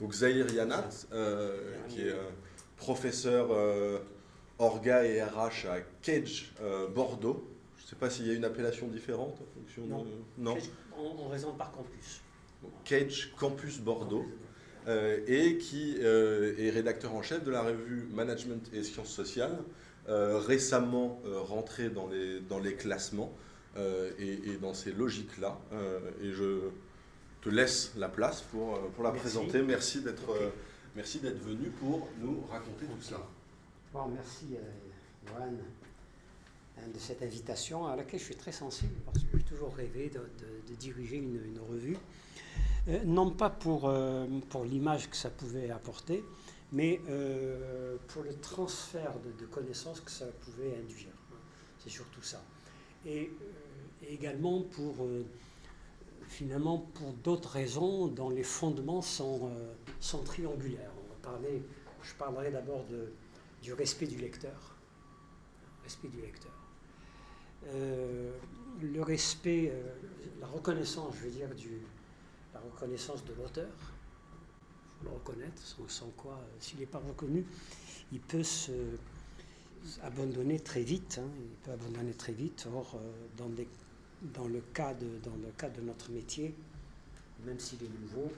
Donc Zahir Yanat, qui est professeur Orga et RH à Cage Bordeaux. Je ne sais pas s'il y a une appellation différente en fonction non. de... Non. On raisonne par campus. Donc, Cage Campus Bordeaux. Et qui est rédacteur en chef de la revue Management et Sciences Sociales, récemment rentré dans les classements et dans ces logiques-là. Et je te laisse la place pour la présenter. Merci d'être venu pour nous raconter tout cela. Bon, merci Johan de cette invitation à laquelle je suis très sensible parce que j'ai toujours rêvé de diriger une revue. Non pas pour l'image que ça pouvait apporter, mais pour le transfert de connaissances que ça pouvait induire. C'est surtout ça. Et également finalement pour d'autres raisons dont les fondements sont triangulaires. Je parlerai d'abord du respect du lecteur. Respect du lecteur. Le respect, la reconnaissance, je veux dire, la reconnaissance de l'auteur, il faut le reconnaître, sans quoi, s'il n'est pas reconnu, il peut abandonner très vite. Or, dans le cas de notre métier, même s'il est nouveau,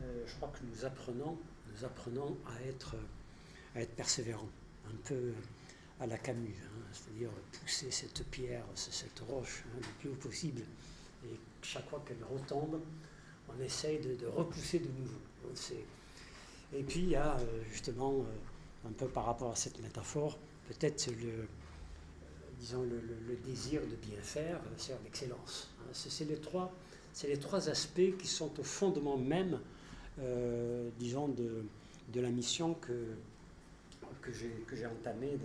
je crois que nous apprenons à être persévérants, un peu à la Camus, c'est-à-dire pousser cette pierre, cette roche le plus haut possible, et chaque fois qu'elle retombe, on essaye de repousser de nouveau. Et puis il y a justement, un peu par rapport à cette métaphore, peut-être le désir de bien faire, c'est l'excellence. C'est les trois aspects qui sont au fondement même, disons, de la mission que j'ai entamée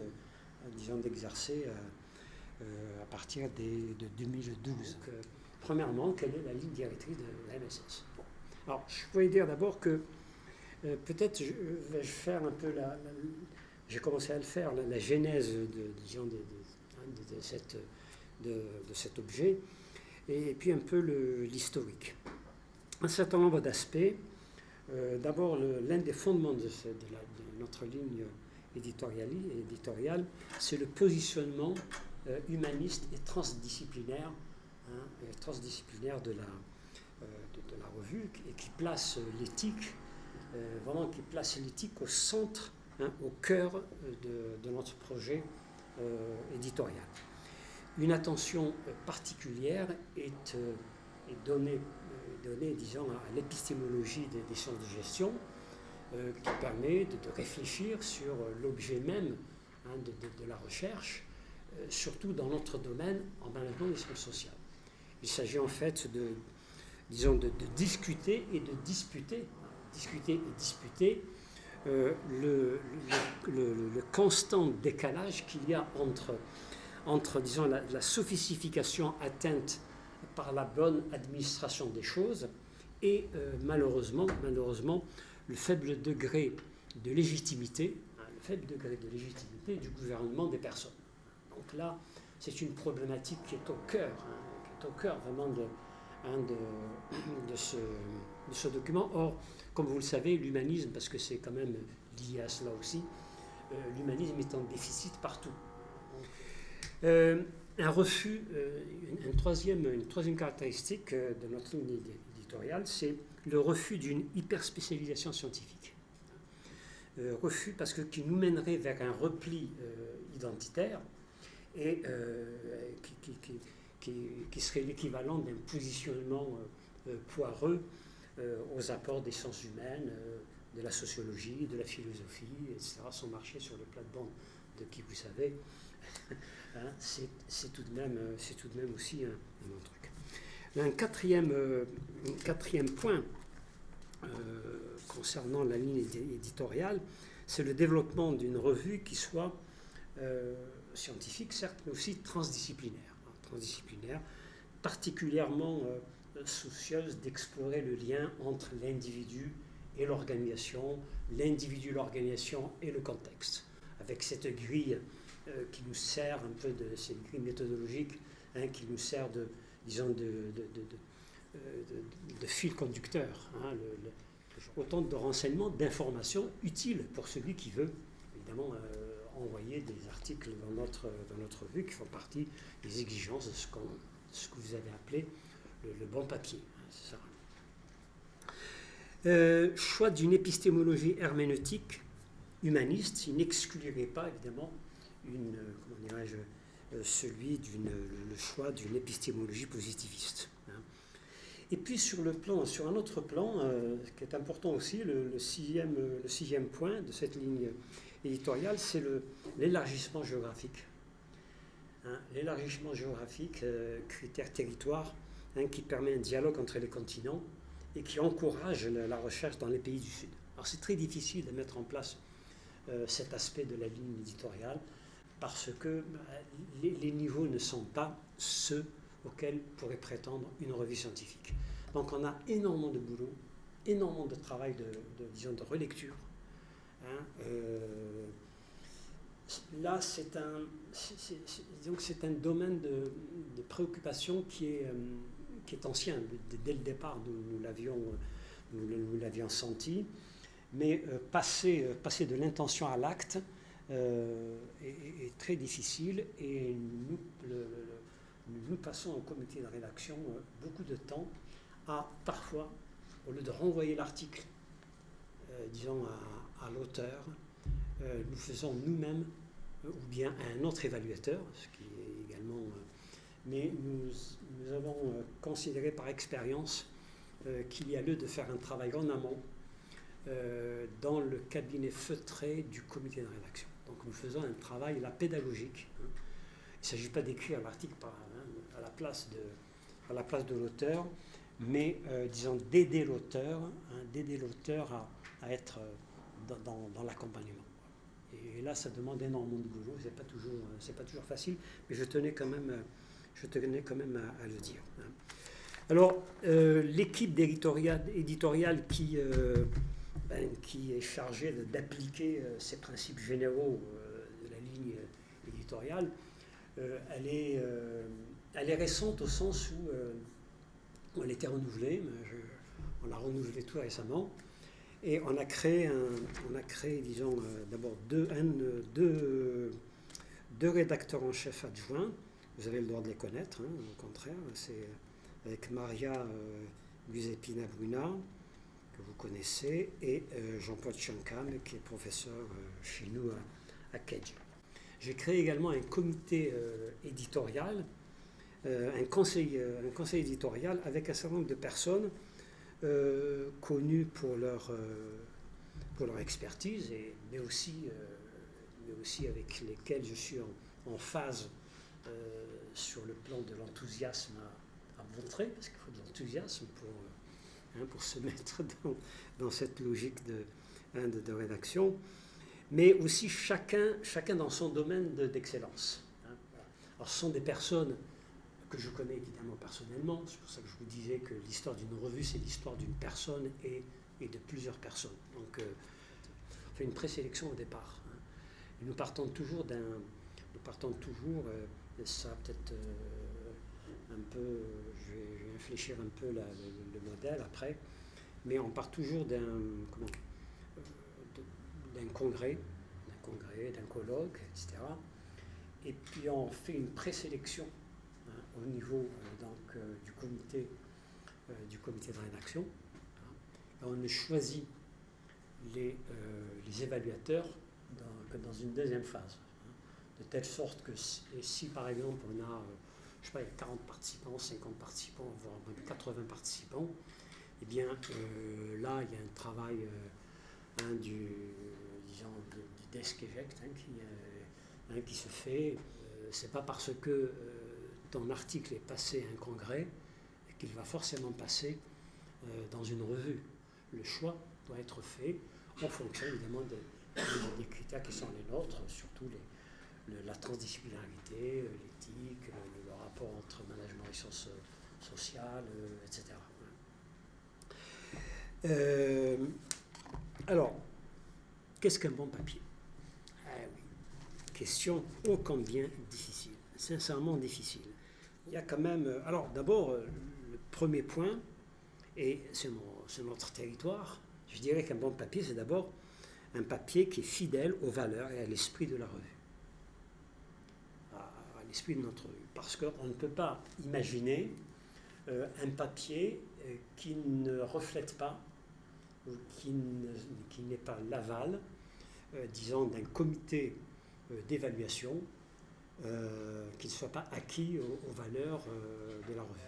d'exercer à partir de 2012. Donc, premièrement, quelle est la ligne directrice de la MSS? Bon. Alors, je pourrais dire d'abord que peut-être je vais faire un peu j'ai commencé à le faire, la genèse de cet objet, et puis un peu l'historique. Un certain nombre d'aspects. D'abord, l'un des fondements de notre ligne éditoriale, c'est le positionnement humaniste et transdisciplinaire, de la revue, et qui place l'éthique, au centre, au cœur de notre projet éditorial. Une attention particulière est donnée, disons, à l'épistémologie des sciences de gestion, qui permet de réfléchir sur l'objet même de la recherche, surtout dans notre domaine en management des sciences sociales. Il s'agit en fait de discuter et de disputer le constant décalage qu'il y a entre disons, la sophistication atteinte par la bonne administration des choses et malheureusement le faible degré de légitimité du gouvernement des personnes. Donc là, c'est une problématique qui est au cœur vraiment de ce document. Or, comme vous le savez, l'humanisme, parce que c'est quand même lié à cela aussi, l'humanisme est en déficit partout. Un refus, une troisième caractéristique de notre ligne éditoriale, c'est le refus d'une hyperspécialisation scientifique. Refus parce que qui nous mènerait vers un repli identitaire et qui serait l'équivalent d'un positionnement poireux aux apports des sciences humaines, de la sociologie, de la philosophie, etc., sans marcher sur le plate-bande de qui vous savez. C'est tout de même aussi un truc. Un quatrième point concernant la ligne éditoriale, c'est le développement d'une revue qui soit scientifique, certes, mais aussi transdisciplinaire, particulièrement soucieuse d'explorer le lien entre l'individu et l'organisation, l'organisation et le contexte, avec cette grille qui nous sert un peu cette grille méthodologique, qui nous sert de fil conducteur, autant de renseignements, d'informations utiles pour celui qui veut, évidemment, envoyer des articles dans notre revue qui font partie des exigences de ce que vous avez appelé le bon papier. C'est ça. Choix d'une épistémologie herméneutique humaniste, il n'exclurait pas, évidemment, le choix d'une épistémologie positiviste. Et puis sur un autre plan, qui est important aussi, le sixième point de cette ligne éditoriale, c'est l'élargissement géographique. L'élargissement géographique, critère territoire, qui permet un dialogue entre les continents et qui encourage la recherche dans les pays du Sud. Alors c'est très difficile de mettre en place cet aspect de la ligne éditoriale parce que les niveaux ne sont pas ceux auxquels pourrait prétendre une revue scientifique. Donc on a énormément de boulot, énormément de travail de relecture. Là, c'est un domaine de préoccupation qui est ancien. Dès le départ, nous l'avions senti. Mais passer de l'intention à l'acte est très difficile. Et nous passons au comité de rédaction beaucoup de temps à, parfois, au lieu de renvoyer l'article, disons, à l'auteur, nous faisons nous-mêmes, ou bien à un autre évaluateur, ce qui est également... mais nous avons considéré par expérience qu'il y a lieu de faire un travail en amont dans le cabinet feutré du comité de rédaction. Donc nous faisons un travail là, pédagogique. Il ne s'agit pas d'écrire l'article à la place de l'auteur, mais disons d'aider l'auteur à être dans l'accompagnement. Et là, ça demande énormément de boulot. C'est pas toujours facile, mais je tenais quand même à le dire. Alors, l'équipe éditoriale qui est chargée d'appliquer ces principes généraux de la ligne éditoriale, elle est récente au sens où elle était renouvelée. On l'a renouvelée tout récemment. Et on a créé, disons, d'abord deux rédacteurs en chef adjoints. Vous avez le droit de les connaître, au contraire. C'est avec Maria Giuseppina Bruna, que vous connaissez, et Jean-Paul Chankam, qui est professeur chez nous à Kedge. J'ai créé également un comité éditorial, un conseil éditorial avec un certain nombre de personnes connus pour leur expertise, mais aussi avec lesquels je suis en phase sur le plan de l'enthousiasme à montrer, parce qu'il faut de l'enthousiasme pour se mettre dans cette logique de rédaction, mais aussi chacun dans son domaine d'excellence. Alors ce sont des personnes que je connais évidemment personnellement, c'est pour ça que je vous disais que l'histoire d'une revue, c'est l'histoire d'une personne et de plusieurs personnes. Donc, on fait une présélection au départ. Et nous partons toujours, et ça peut-être un peu, je vais réfléchir un peu le modèle après, mais on part toujours d'un congrès, d'un colloque, etc. Et puis on fait une présélection au niveau du comité de rédaction. Et on choisit les évaluateurs dans une deuxième phase. De telle sorte que si par exemple on a, je sais pas, il y a 40 participants, 50 participants, voire même 80 participants, eh bien là il y a un travail du desk eject qui se fait. C'est pas parce que ton article est passé à un congrès qu'il va forcément passer dans une revue. Le choix doit être fait en fonction évidemment des critères qui sont les nôtres, surtout la transdisciplinarité, l'éthique, le rapport entre management et sciences sociales, etc. Alors, qu'est-ce qu'un bon papier? Oui. Question ô combien difficile, sincèrement difficile. Il y a quand même... Alors, d'abord, le premier point, et c'est notre territoire, Je dirais qu'un bon papier, c'est d'abord un papier qui est fidèle aux valeurs et à l'esprit de la revue, à l'esprit de notre revue. Parce qu'on ne peut pas imaginer un papier qui ne reflète pas, ou qui n'est pas l'aval, disons, d'un comité d'évaluation qui ne soit pas acquis aux valeurs de la revue.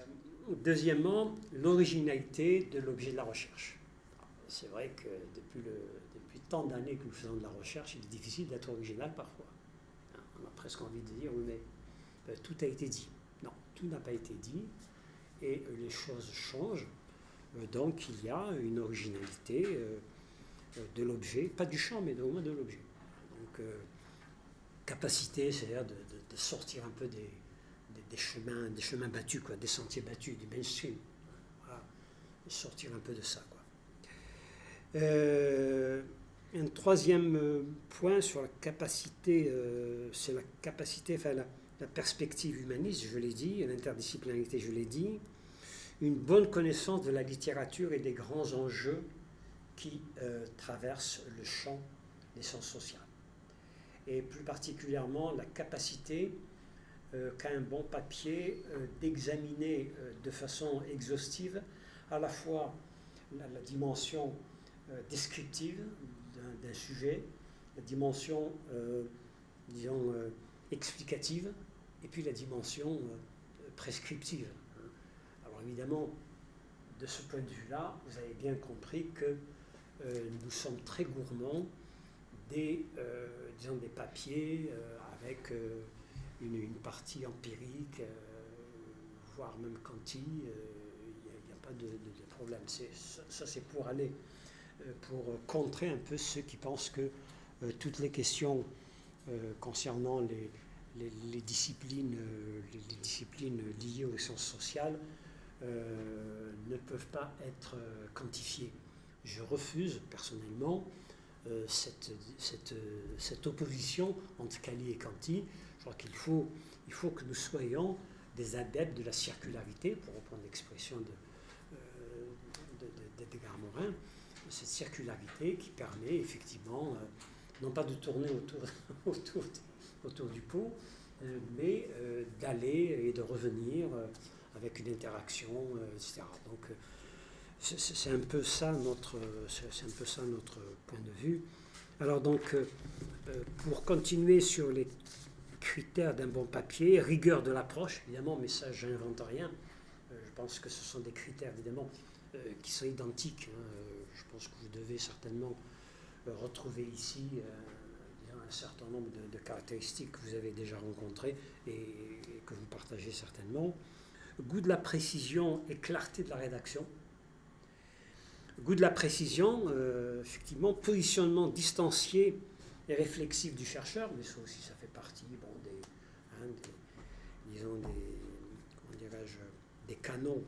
Deuxièmement, l'originalité de l'objet de la recherche. C'est vrai que depuis tant d'années que nous faisons de la recherche, il est difficile d'être original parfois. On a presque envie de dire, oui, mais tout a été dit. Non, tout n'a pas été dit, et les choses changent. Donc il y a une originalité de l'objet, pas du champ, mais au moins de l'objet. Donc capacité, c'est-à-dire de sortir un peu des chemins battus, quoi, des sentiers battus, du mainstream. Voilà. Sortir un peu de ça, quoi. Un troisième point sur la capacité, c'est la capacité, enfin la perspective humaniste, je l'ai dit, l'interdisciplinarité, je l'ai dit, une bonne connaissance de la littérature et des grands enjeux qui traversent le champ des sciences sociales. Et plus particulièrement la capacité qu'a un bon papier d'examiner de façon exhaustive à la fois la dimension descriptive d'un sujet, la dimension, disons, explicative, et puis la dimension prescriptive. Alors évidemment, de ce point de vue-là, vous avez bien compris que nous sommes très gourmands disons des papiers avec une partie empirique, voire même quanti, il n'y a pas de problème. Ça, c'est pour aller, pour contrer un peu ceux qui pensent que toutes les questions concernant les disciplines liées aux sciences sociales ne peuvent pas être quantifiées. Je refuse personnellement cette opposition entre quali et quanti. Je crois qu'il faut que nous soyons des adeptes de la circularité, pour reprendre l'expression d'Edgar Morin, cette circularité qui permet effectivement, non pas de tourner autour du pot, mais d'aller et de revenir avec une interaction, etc. Donc, c'est un peu ça notre point de vue. Alors donc, pour continuer sur les critères d'un bon papier, rigueur de l'approche, évidemment, mais ça, j'invente rien. Je pense que ce sont des critères, évidemment, qui sont identiques. Je pense que vous devez certainement retrouver ici un certain nombre de caractéristiques que vous avez déjà rencontrées et que vous partagez certainement. Goût de la précision et clarté de la rédaction. Goût de la précision, effectivement, positionnement distancié et réflexif du chercheur, mais ça aussi, ça fait partie des canons,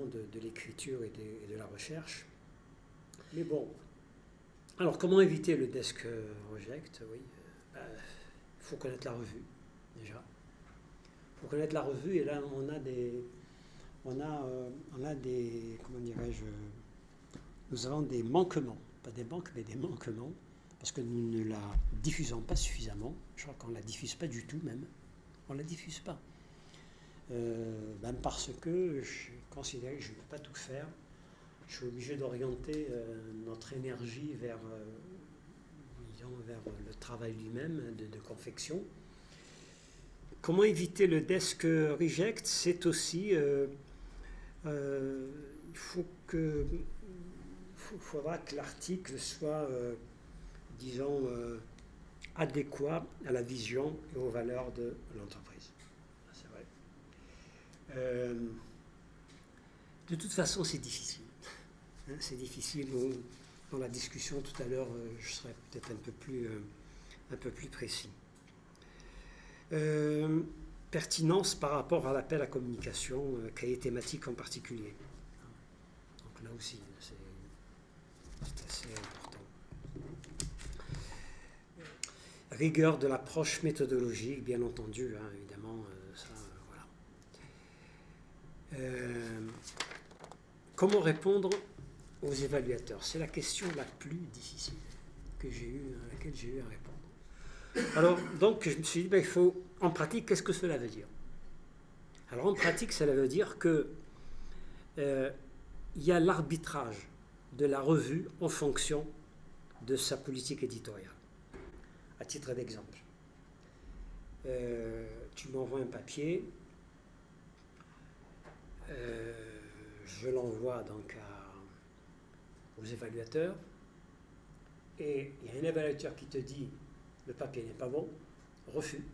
de l'écriture et de la recherche. Mais bon, alors comment éviter le desk reject? Oui, il faut connaître la revue, déjà. Il faut connaître la revue, et là, on a des comment dirais-je, nous avons des manquements, pas des manques, mais des manquements, parce que nous ne la diffusons pas suffisamment. Je crois qu'on ne la diffuse pas du tout, même. On ne la diffuse pas. Même parce que je considère que je ne peux pas tout faire. Je suis obligé d'orienter notre énergie vers le travail lui-même de confection. Comment éviter le desk reject? C'est aussi, il faudra que l'article soit, disons, adéquat à la vision et aux valeurs de l'entreprise. C'est vrai. De toute façon, c'est difficile. C'est difficile. Dans la discussion tout à l'heure, je serai peut-être un peu plus précis. Pertinence par rapport à l'appel à communication, cahier thématique en particulier. Donc là aussi, c'est assez important. Rigueur de l'approche méthodologique, bien entendu, évidemment, ça, voilà. Comment répondre aux évaluateurs? C'est la question la plus difficile à laquelle j'ai eu à répondre. Alors, donc, je me suis dit, il faut, en pratique, qu'est-ce que cela veut dire? Alors, en pratique, cela veut dire que il y a l'arbitrage de la revue en fonction de sa politique éditoriale. À titre d'exemple, tu m'envoies un papier, je l'envoie donc aux évaluateurs, et il y a un évaluateur qui te dit le papier n'est pas bon, refus,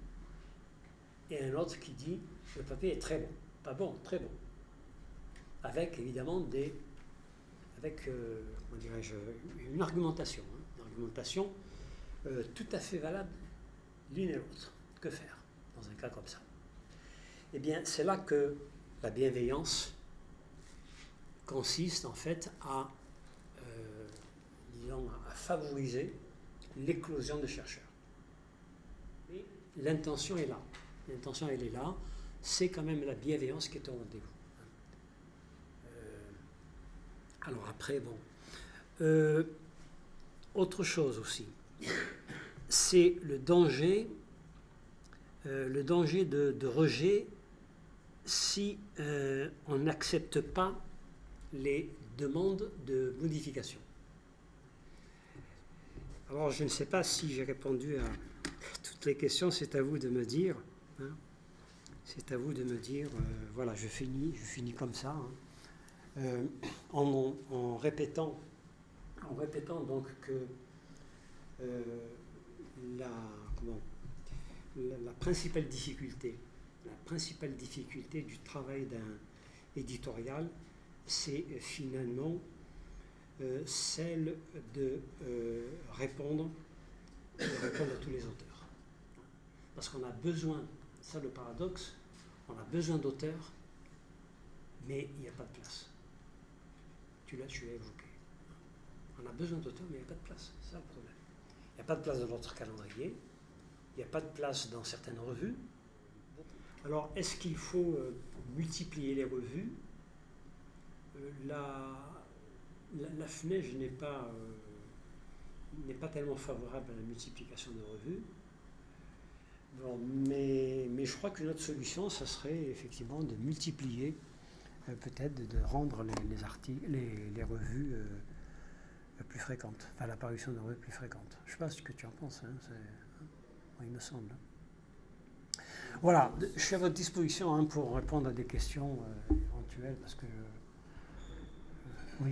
et un autre qui dit le papier est très bon, pas bon, très bon, avec évidemment comment dirais-je, une argumentation, tout à fait valable l'une et l'autre. Que faire dans un cas comme ça? Eh bien, c'est là que la bienveillance consiste en fait à favoriser l'éclosion de chercheurs. Mais l'intention est là. L'intention, elle est là. C'est quand même la bienveillance qui est au rendez-vous. Alors après, bon. Autre chose aussi, c'est le danger de rejet si on n'accepte pas les demandes de modification. Alors, je ne sais pas si j'ai répondu à toutes les questions, c'est à vous de me dire. Hein. C'est à vous de me dire, voilà, je finis comme ça, hein. En répétant donc que la principale difficulté du travail d'un éditorial, c'est finalement celle de répondre à tous les auteurs. Parce qu'on a besoin, ça le paradoxe, on a besoin d'auteurs, mais il n'y a pas de place. Tu l'as évoqué. On a besoin d'auteurs, mais il n'y a pas de place. C'est ça le problème. Il n'y a pas de place dans notre calendrier, il n'y a pas de place dans certaines revues. Alors, est-ce qu'il faut multiplier les revues? La FNEJ n'est pas tellement favorable à la multiplication de revues. Bon, mais je crois qu'une autre solution, ça serait effectivement de multiplier, peut-être de rendre les revues plus fréquentes, enfin l'apparition de revues plus fréquentes. Je ne sais pas ce que tu en penses, hein, il me semble. Voilà, je suis à votre disposition pour répondre à des questions éventuelles, parce que... oui.